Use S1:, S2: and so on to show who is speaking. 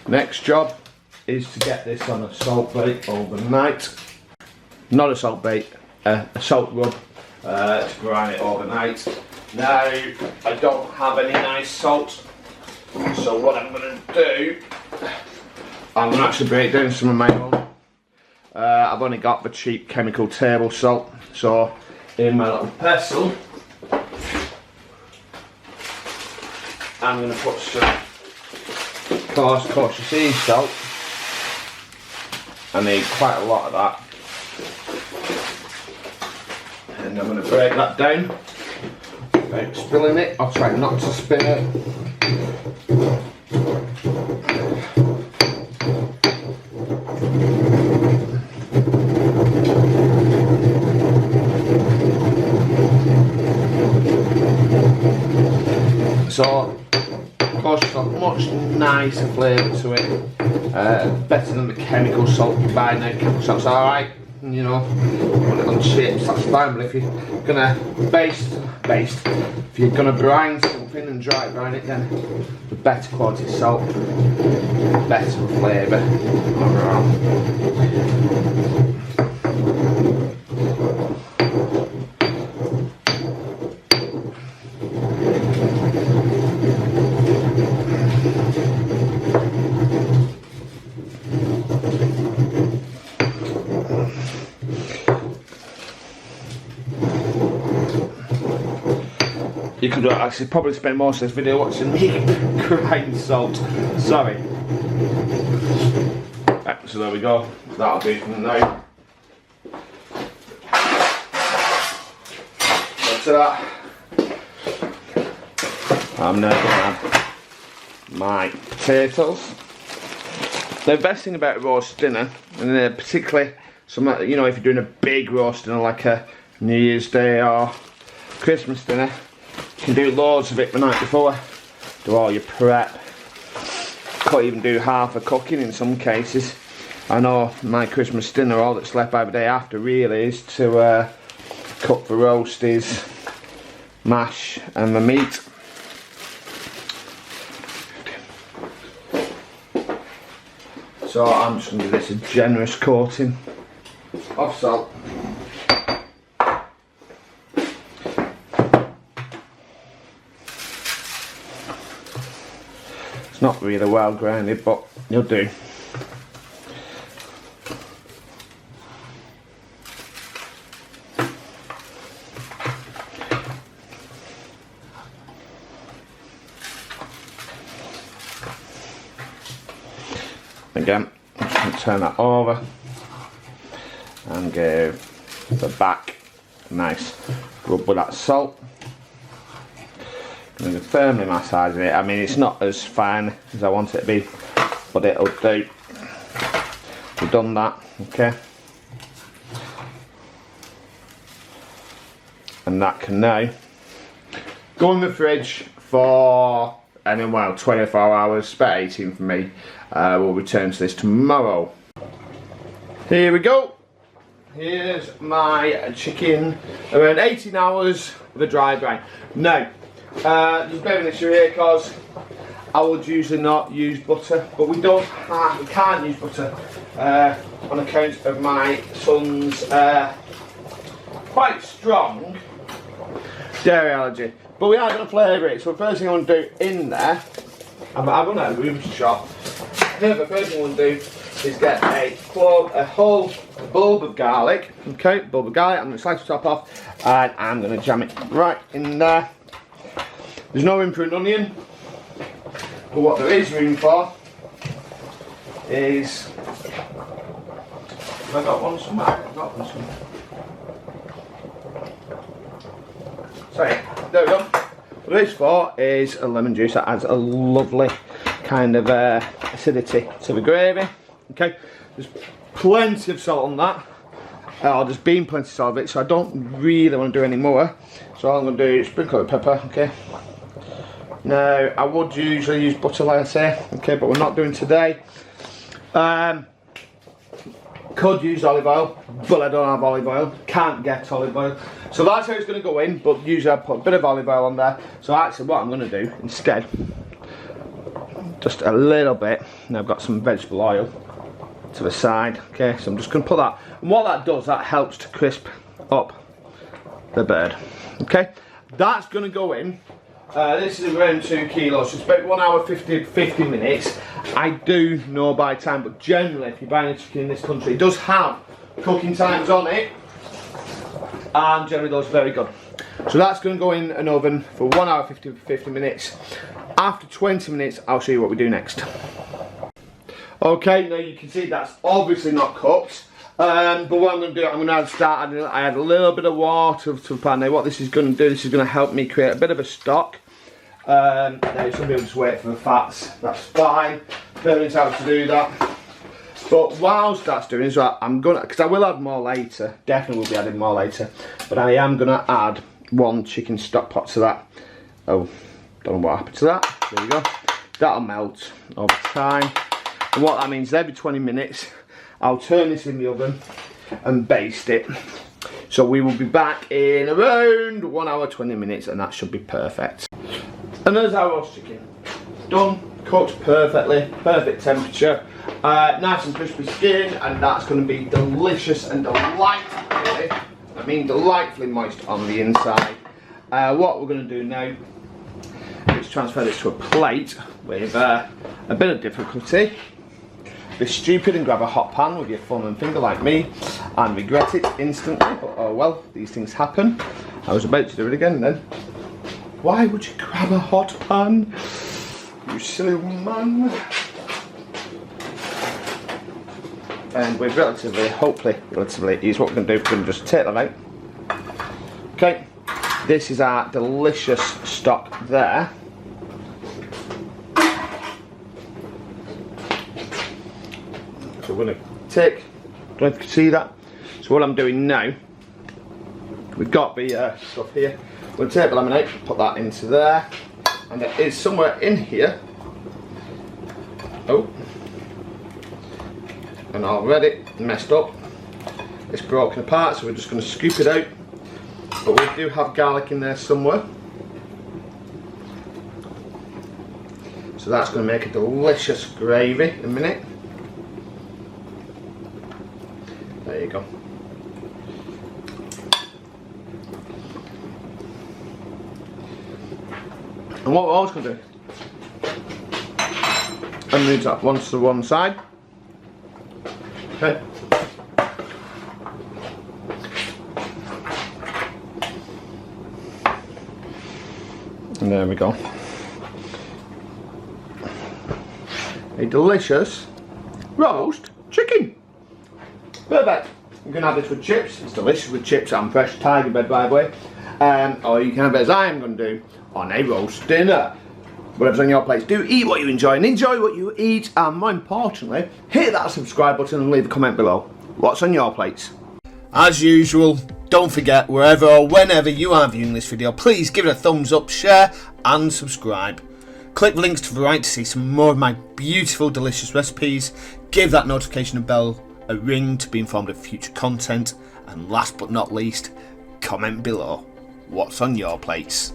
S1: Next job is to get this on a salt bait overnight. Not a salt bait, a salt rub to brine it overnight. Now, I don't have any nice salt, so what I'm going to do, I'm going to actually break down some of my own. I've only got the cheap chemical table salt, so in my little pestle, I'm going to put some cautious sea salt. I need quite a lot of that. And I'm going to break that down without spilling it. I'll try not to spill it. So, of course, it's got much nicer flavour to it. Better than the chemical salt you buy now. Chemical salt's alright, you know, put it on chips, that's fine, but if you're gonna baste, if you're gonna brine something and dry brine it, then the better quality salt, better flavour overall. You could actually probably spend most of this video watching me grind salt. Sorry. Right, so there we go. That'll do for now. After that, I'm now going to add my potatoes. The best thing about a roast dinner, and particularly some, you know, if you're doing a big roast dinner like a New Year's Day or Christmas dinner, you can do loads of it the night before, do all your prep, could even do half the cooking in some cases. I know my Christmas dinner, all that's left by the day after really is to cook the roasties, mash and the meat. So I'm just going to give this a generous coating of salt. It's not really well grounded, but you'll do. Again, I'm just going to turn that over and give the back a nice rub with that salt. I'm going to firmly massage it. I mean, it's not as fine as I want it to be, but it'll do. We've done that, okay? And that can now go in the fridge for, and then, well, 24 hours, about 18 for me. We'll return to this tomorrow. Here we go. Here's my chicken, around 18 hours with a dry brine. Now, there's a bit of an issue here because I would usually not use butter, but we can't use butter on account of my son's quite strong dairy allergy. But we are going to flavour it, so the first thing I want to do in there, I'm going to room shop. The first thing I want to do is get a whole bulb of garlic, okay, bulb of garlic. I'm going to slice the top off and I'm going to jam it right in there. There's no room for an onion, but what there is room for is, have I got one somewhere? I've got one somewhere. Sorry, there we go. What there is for is a lemon juice that adds a lovely kind of acidity to the gravy. Okay, there's plenty of salt on that. There's been plenty of salt of it, so I don't really want to do any more. So all I'm going to do is sprinkle with pepper, okay. Now, I would usually use butter, like I say, okay, but we're not doing today. Could use olive oil, but I don't have olive oil. Can't get olive oil. So that's how it's going to go in, but usually I put a bit of olive oil on there. So actually what I'm going to do instead, just a little bit. Now I've got some vegetable oil to the side. Okay, so I'm just going to put that, and what that does, that helps to crisp up the bird. Okay, that's going to go in. This is around 2 kilos, so it's about 1 hour 50 minutes. I do know by time, but generally if you're buying a chicken in this country, it does have cooking times on it, and generally those are very good. So that's going to go in an oven for 1 hour 50 minutes. After 20 minutes, I'll show you what we do next. Okay, now you can see that's obviously not cooked. But what I'm going to do, I'm going to add a little bit of water to the pan. Now what this is going to do, this is going to help me create a bit of a stock. Now some people just wait for the fats, that's fine. Parents have to do that. But whilst that's doing is right, I'm going to, because I will add more later, definitely will be adding more later, but I am going to add 1 chicken stock pot to that. Oh, don't know what happened to that. There we go. That'll melt over time. And what that means is every 20 minutes, I'll turn this in the oven and baste it. So we will be back in around 1 hour 20 minutes, and that should be perfect. And there's our roast chicken. Done, cooked perfectly, perfect temperature, nice and crispy skin, and that's going to be delicious and delightfully, delightfully moist on the inside. What we're going to do now is transfer this to a plate with a bit of difficulty. Be stupid and grab a hot pan with your thumb and finger like me and regret it instantly, but oh well, these things happen. I was about to do it again then. Why would you grab a hot pan? You silly man. And with hopefully relatively easy, what we're going to do, we're going to just take that out. Okay, this is our delicious stock there. So we're going to take, don't know if you can see that. So what I'm doing now, we've got the stuff here. We'll take the lemonade, put that into there, and it is somewhere in here. Oh, and already messed up. It's broken apart, so we're just going to scoop it out. But we do have garlic in there somewhere. So that's going to make a delicious gravy in a minute. There you go. And what we're always going to do, and move that once to one side. Okay. And there we go. A delicious roast chicken. Perfect. You can have this with chips. It's delicious with chips and fresh tiger bread, by the way. Or you can have it as I am going to do on a roast dinner. Whatever's on your plate, do eat what you enjoy and enjoy what you eat, and more importantly, hit that subscribe button and leave a comment below. What's on your plates? As usual, don't forget, wherever or whenever you are viewing this video, please give it a thumbs up, share and subscribe. Click the links to the right to see some more of my beautiful, delicious recipes. Give that notification bell a ring to be informed of future content, and last but not least, comment below what's on your plates.